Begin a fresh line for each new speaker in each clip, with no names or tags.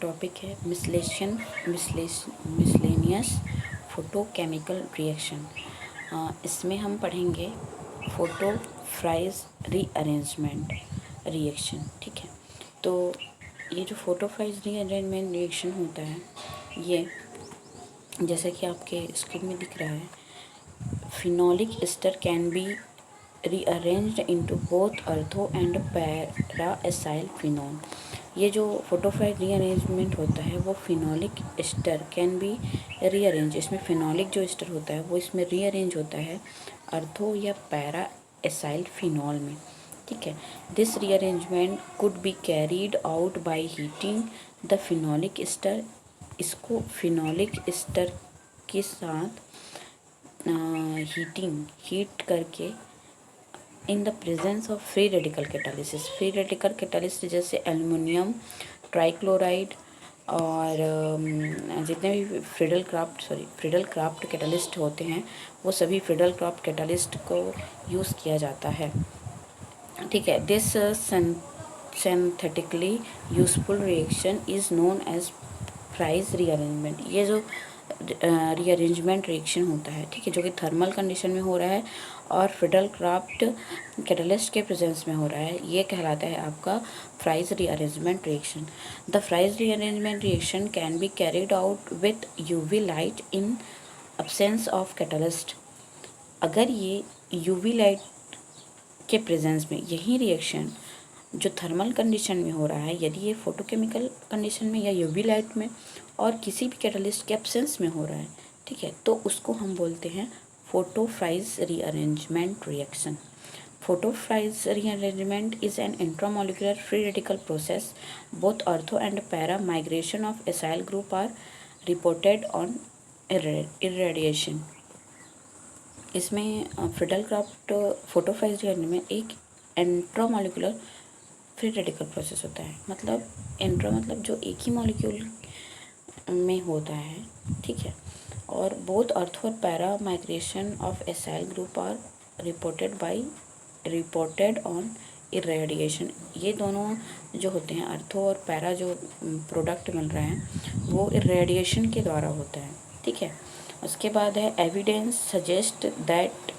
Topic है miscellaneous photochemical reaction. इसमें हम पढ़ेंगे फोटोफ्राइज रीअरेंजमेंट रिएक्शन। ठीक है, तो ये जो फोटोफ्राइज रीअरेंजमेंट रिएक्शन होता है, ये जैसा कि आपके स्क्रीन में दिख रहा है, phenolic ester can be rearranged into both ortho and para acyl phenol। ये जो फोटोफ्राइज रीअरेंजमेंट होता है वो phenolic ester can be rearrange, इसमें फिनोलिक जो एस्टर होता है वो इसमें रीअरेंज होता है अर्थो या पैरा एसाइल फिनॉल में। ठीक है, this rearrangement could be carried out by heating the phenolic ester. इसको फिनोलिक एस्टर के साथ हीट करके in the presence of free radical catalysis. Free radical catalysis जैसे एल्युमिनियम ट्राइक्लोराइड और जितने भी फ्रीडल क्राफ्ट कैटालिस्ट होते हैं वो सभी फ्रीडल क्राफ्ट कैटालिस्ट को यूज़ किया जाता है। ठीक है, this synthetically useful reaction is known as Fries rearrangement. ये जो रीअरेंजमेंट रिएक्शन होता है, ठीक है, जो कि थर्मल कंडीशन में हो रहा है और फ्रीडल क्राफ्ट कैटलिस्ट के प्रेजेंस में हो रहा है, ये कहलाता है आपका fries rearrangement reaction. The fries rearrangement reaction can be carried out with UV light in absence of catalyst. अगर ये यूवी लाइट के प्रेजेंस में यही रिएक्शन जो थर्मल कंडीशन में हो रहा है, यदि ये फोटोकेमिकल कंडीशन में या यूवी लाइट में और किसी भी कैटलिस्ट के एब्सेंस में हो रहा है, ठीक है, तो उसको हम बोलते हैं photo Fries rearrangement reaction. Photo Fries rearrangement is an intramolecular free radical process. Both ortho and para migration of acyl group are reported on irradiation. इसमें फ्रीडल क्राफ्ट फोटोफ्राइज रीअरेंजमेंट में एक इंट्रामोलिकुलर फ्री रेडिकल प्रोसेस होता है। मतलब intra मतलब जो एक ही molecule में होता है, ठीक है, और बोथ अर्थो और para migration of acyl group are reported on irradiation. ये दोनों जो होते हैं, अर्थो और पैरा, जो प्रोडक्ट मिल रहे हैं वो इरेडिएशन के द्वारा होता है। ठीक है, उसके बाद है evidence suggest that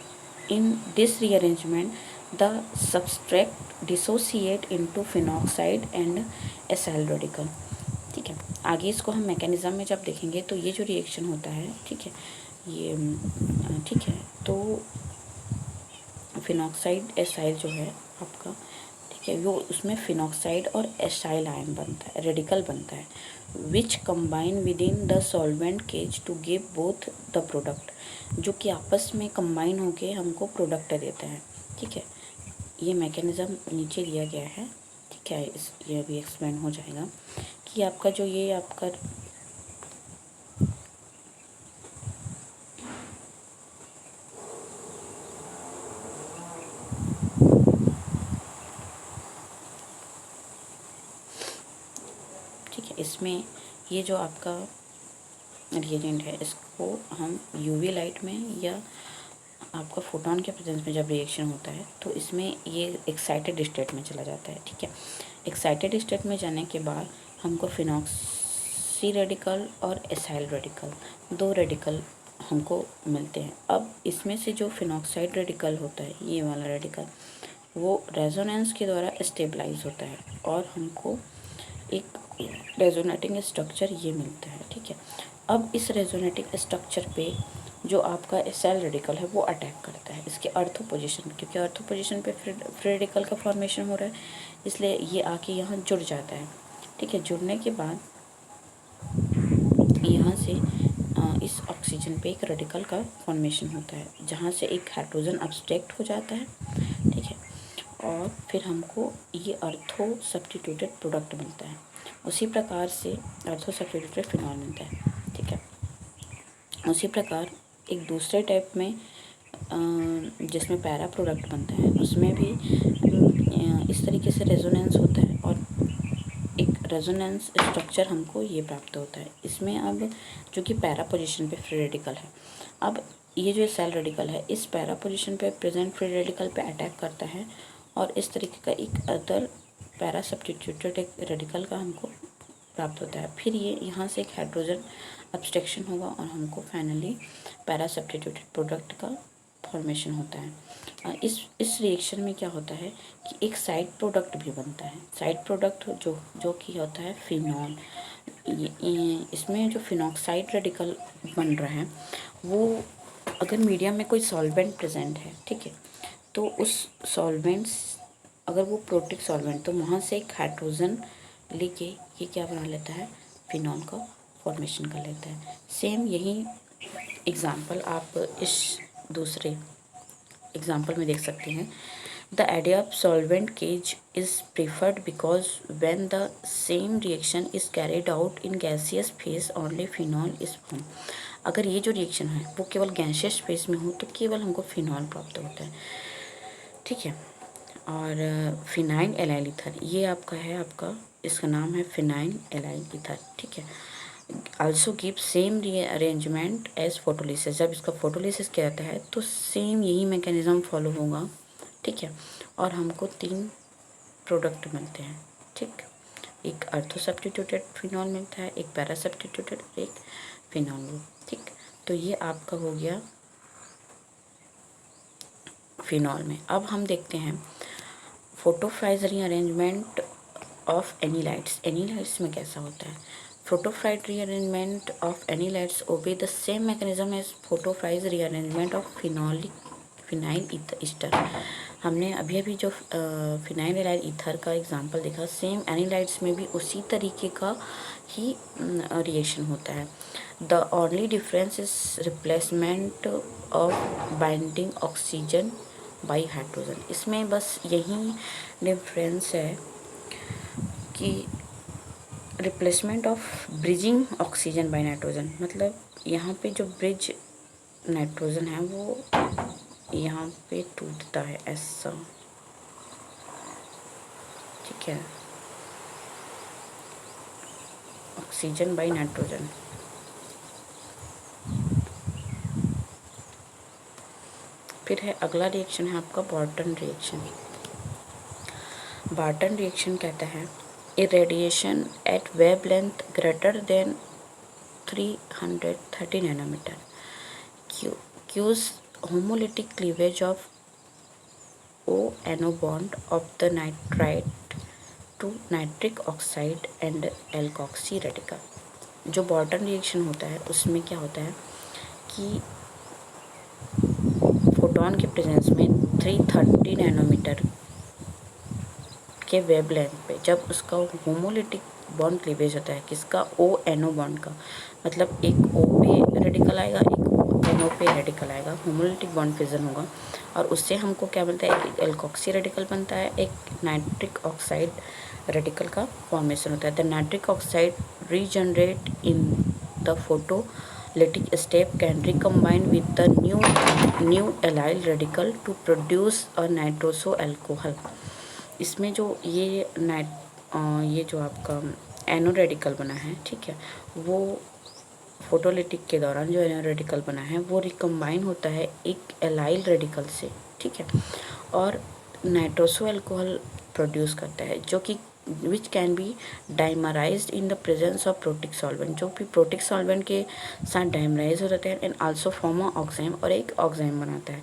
in this rearrangement the substrate dissociate into phenoxide and acyl radical. ठीक है, आगे इसको हम मैकेनिज्म में जब देखेंगे तो ये जो रिएक्शन होता है, ठीक है, ये ठीक है, तो फिनॉक्साइड एसाइल जो है आपका, ठीक है, वो उसमें फिनॉक्साइड और एसाइल आयन बनता है, रेडिकल बनता है, which combine with in the solvent cage to give both the product, जो कि आपस में कंबाइन होके हमको प्रोडक्ट देता है। ठीक है, ये मैकेनिज़्म नीचे दिया गया है। ठीक है, ये भी एक्सप्लेन हो जाएगा कि आपका जो ये आपका ठीक है, इसमें ये जो आपका रिएजेंट है, इसको हम यूवी लाइट में या आपका फोटोन के प्रेजेंस में जब रिएक्शन होता है तो इसमें ये एक्साइटेड स्टेट में चला जाता है। ठीक है, एक्साइटेड स्टेट में जाने के बाद हमको फिनॉक्सी रेडिकल और एसाइल रेडिकल, दो रेडिकल हमको मिलते हैं। अब इसमें से जो फिनॉक्साइड रेडिकल होता है, ये वाला रेडिकल, वो रेजोनेंस के द्वारा स्टेबलाइज होता है और हमको एक रेजोनेटिंग स्ट्रक्चर ये मिलता है। ठीक है, अब इस रेजोनेटिंग स्ट्रक्चर पे जो आपका एसाइल रेडिकल है वो अटैक करता है इसके अर्थो पोजीशन, क्योंकि अर्थो पोजीशन पे फ्री रेडिकल का फॉर्मेशन हो रहा है, इसलिए ये आके यहाँ जुड़ जाता है। ठीक है, जुड़ने के बाद यहाँ से इस ऑक्सीजन पे एक रेडिकल का फॉर्मेशन होता है, जहाँ से एक हाइड्रोजन अब्स्ट्रैक्ट हो जाता है। ठीक है, और फिर हमको ये अर्थो सब्स्टिट्यूटेड प्रोडक्ट मिलता है। उसी प्रकार से अर्थो सब्स्टिट्यूटेड फिनॉल मिलता है। ठीक है, उसी प्रकार एक दूसरे टाइप में जिसमें पैरा प्रोडक्ट बनता है, उसमें भी इस तरीके से रेजोनेंस होता है और एक रेजोनेंस स्ट्रक्चर हमको ये प्राप्त होता है। इसमें अब जो कि पैरा पोजीशन पे फ्री रेडिकल है, अब ये जो सेल रेडिकल है इस पैरा पोजीशन पे प्रेजेंट फ्री रेडिकल पे अटैक करता है और इस तरीके का एक अदर पैरा सब्स्टिट्यूटेड एक रेडिकल का हमको प्राप्त होता है। फिर ये यहाँ से एक हाइड्रोजन अब्स्ट्रक्शन होगा और हमको फाइनली पैरा सब्स्टिट्यूटेड प्रोडक्ट का फॉर्मेशन होता है। इस रिएक्शन में क्या होता है कि एक साइड प्रोडक्ट भी बनता है। साइड प्रोडक्ट जो कि होता है फिनॉल। इसमें जो फिनॉक्साइड रेडिकल बन रहा है वो अगर मीडियम में कोई सॉल्वेंट प्रेजेंट है, ठीक है, तो उस सॉल्वेंट्स अगर वो प्रोटिक सॉल्वेंट, तो वहाँ से एक हाइड्रोजन लेके ये क्या बना लेता है, फिनॉल का फॉर्मेशन कर लेता है। सेम यही एग्जाम्पल आप इस दूसरे एग्जाम्पल में देख सकते हैं। The idea of solvent cage is preferred because when the same reaction is carried out in gaseous phase only phenol is form. अगर ये जो रिएक्शन है वो केवल गैसियस फेज में हो तो केवल हमको फिनॉल प्राप्त होता है, ठीक है। और फिनाइल एलाइल ईथर ये आपका है, आपका इसका नाम है फिनाइल एलाइल ईथर, ठीक है। Also give same arrangement as photolysis. जब इसका फोटोलिसिस किया जाता है तो सेम यही मैकेनिज्म फॉलो होगा, ठीक है। और हमको 3 प्रोडक्ट मिलते हैं, ठीक। एक अर्थो सब्स्टिट्यूटेड फिनॉल मिलता है, एक पैरा सब्स्टिट्यूटेड, एक फिनॉल ग्रुप, ठीक। तो ये आपका हो गया फिनॉल में। अब हम देखते हैं फोटोफाइज रीअरेंजमेंट ऑफ एनिलाइट्स। एनिलाइट्स में कैसा होता है? फोटोफाइज rearrangement of anilides obey the same mechanism as photo Fries rearrangement of phenyl ester. हमने अभी जो फिनाइल एलाइल ईथर का एग्जांपल देखा, सेम एनिलाइट्स में भी उसी तरीके का ही रिएक्शन होता है। The only difference is replacement of binding oxygen by hydrogen. इसमें बस यही डिफरेंस है कि replacement of bridging oxygen by nitrogen, मतलब यहाँ पे जो ब्रिज नाइट्रोजन है वो यहाँ पे टूटता है ऐसा, ठीक है, ऑक्सीजन बाई नाइट्रोजन। फिर है अगला रिएक्शन है आपका बार्टन रिएक्शन। बार्टन रिएक्शन कहता है irradiation at wavelength greater than 330 nanometer cues homolytic cleavage of O-NO bond of the nitrite to nitric oxide and alkoxy radical। जो बॉर्टन रिएक्शन होता है उसमें क्या होता है कि फोटोन के प्रेजेंस में 330 नैनोमीटर के वेवलेंथ पे जब उसका होमोलिटिक बॉन्ड क्लीवेज होता है, किसका, O-NO बॉन्ड का, मतलब एक O पे रेडिकल आएगा, एक NO पे रेडिकल आएगा, होमोलिटिक बॉन्ड फिजन होगा और उससे हमको क्या मिलता है, एक एल्कोक्सी रेडिकल बनता है, एक नाइट्रिक ऑक्साइड रेडिकल का फॉर्मेशन होता है। The nitric oxide regenerate in the photolytic step can recombine with the new allyl radical to produce a nitroso alcohol. इसमें जो ये जो आपका एनो रेडिकल बना है, ठीक है, वो फोटोलिटिक के दौरान जो एनो रेडिकल बना है वो रिकम्बाइन होता है एक एलाइल रेडिकल से, ठीक है, और नाइट्रोसो अल्कोहल प्रोड्यूस करता है, जो कि which can be dimerized in the presence of protic solvent, जो भी प्रोटिक सॉल्वेंट के साथ डाइमराइज हो जाते हैं and also form a oxime, और एक ऑक्साइम बनाता है।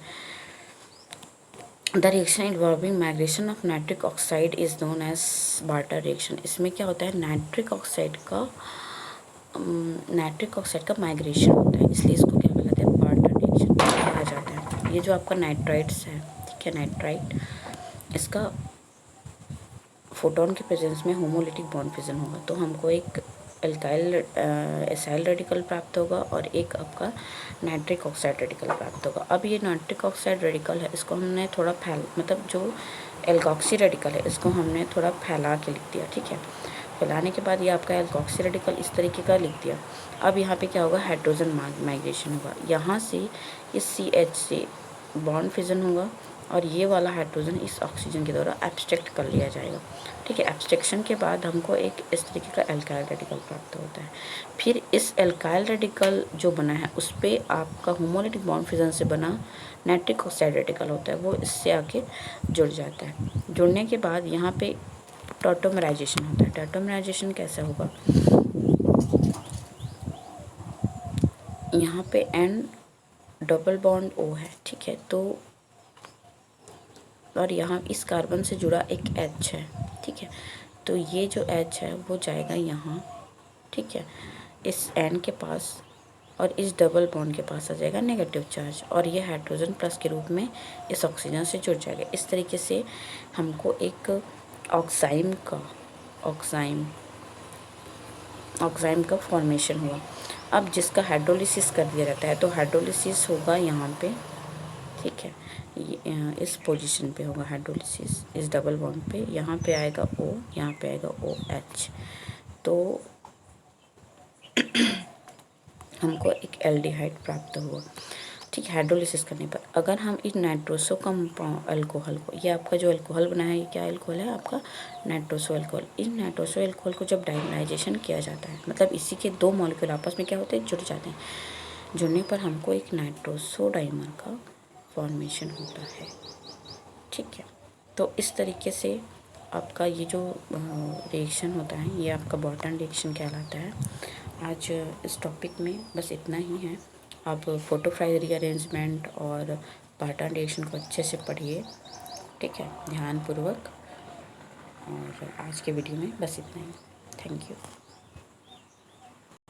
The reaction involving migration of nitric oxide is known as Barton reaction. इसमें क्या होता है, नाइट्रिक ऑक्साइड का माइग्रेशन होता है, इसलिए इसको क्या कहलाते हैं, बार्टर रिएक्शन कहा जाता है। ये जो आपका नाइट्राइट्स है, ठीक है, नाइट्राइट, इसका फोटोन के प्रेजेंस में होमोलिटिक बॉन्ड फिजन होगा तो हमको एक एल्काइल एसाइल रेडिकल प्राप्त होगा और एक आपका नाइट्रिक ऑक्साइड रेडिकल प्राप्त होगा। अब ये नाइट्रिक ऑक्साइड रेडिकल है, इसको हमने थोड़ा मतलब जो एल्कोक्सी रेडिकल है इसको हमने थोड़ा फैला के लिख दिया, ठीक है। फैलाने के बाद ये आपका एल्कोक्सी रेडिकल इस तरीके का लिख दिया। अब यहाँ पे क्या होगा, हाइड्रोजन माइग्रेशन होगा, यहाँ से इस CH से बॉन्ड फिजन होगा और ये वाला हाइड्रोजन इस ऑक्सीजन के द्वारा एब्स्ट्रैक्ट कर लिया जाएगा, ठीक है। एब्स्ट्रैक्शन के बाद हमको एक इस तरीके का एल्काइल रेडिकल प्राप्त होता है। फिर इस एल्काइल रेडिकल जो बना है उस पर आपका होमोलिटिक बॉन्ड फिजन से बना नाइट्रिक ऑक्साइड रेडिकल होता है, वो इससे आके जुड़ जाता है। जुड़ने के बाद यहाँ पे टॉटोमराइजेशन होता है। टॉटोमराइजेशन कैसे होगा, यहाँ पे N डबल बॉन्ड O है, ठीक है, तो और यहाँ इस कार्बन से जुड़ा एक H है, ठीक है, तो ये जो H है वो जाएगा यहाँ, ठीक है, इस N के पास और इस डबल बॉन्ड के पास आ जाएगा नेगेटिव चार्ज, और ये हाइड्रोजन प्लस के रूप में इस ऑक्सीजन से जुड़ जाएगा। इस तरीके से हमको एक ऑक्साइम का फॉर्मेशन हुआ। अब जिसका हाइड्रोलिसिस कर दिया जाता है तो हाइड्रोलिसिस होगा यहाँ पे, ठीक है, इस पोजीशन पे होगा हाइड्रोलिसिस, इस डबल बॉन्ड पे, यहाँ पे आएगा O, यहाँ पे आएगा OH, तो हमको एक एल्डिहाइड प्राप्त हुआ, ठीक है, हाइड्रोलिसिस करने पर। अगर हम इस नाइट्रोसो कंपाउंड अल्कोहल को, ये आपका जो अल्कोहल बना है, ये क्या अल्कोहल है आपका, नाइट्रोसो अल्कोहल। इन नाइट्रोसो अल्कोहल को जब डाइनाइजेशन किया जाता है, मतलब इसी के दो मॉलिक्यूल आपस में क्या होते हैं, जुड़ जाते हैं, जुड़ने पर हमको एक नाइट्रोसो डाइमर का फॉर्मेशन होता है, ठीक है। तो इस तरीके से आपका ये जो रिएक्शन होता है, ये आपका बॉटन रिएक्शन कहलाता है। आज इस टॉपिक में बस इतना ही है। आप फोटोफ्राइज रीअरेंजमेंट और बॉटन रिएक्शन को अच्छे से पढ़िए, ठीक है, ध्यानपूर्वक। और आज के वीडियो में बस इतना ही। Thank you.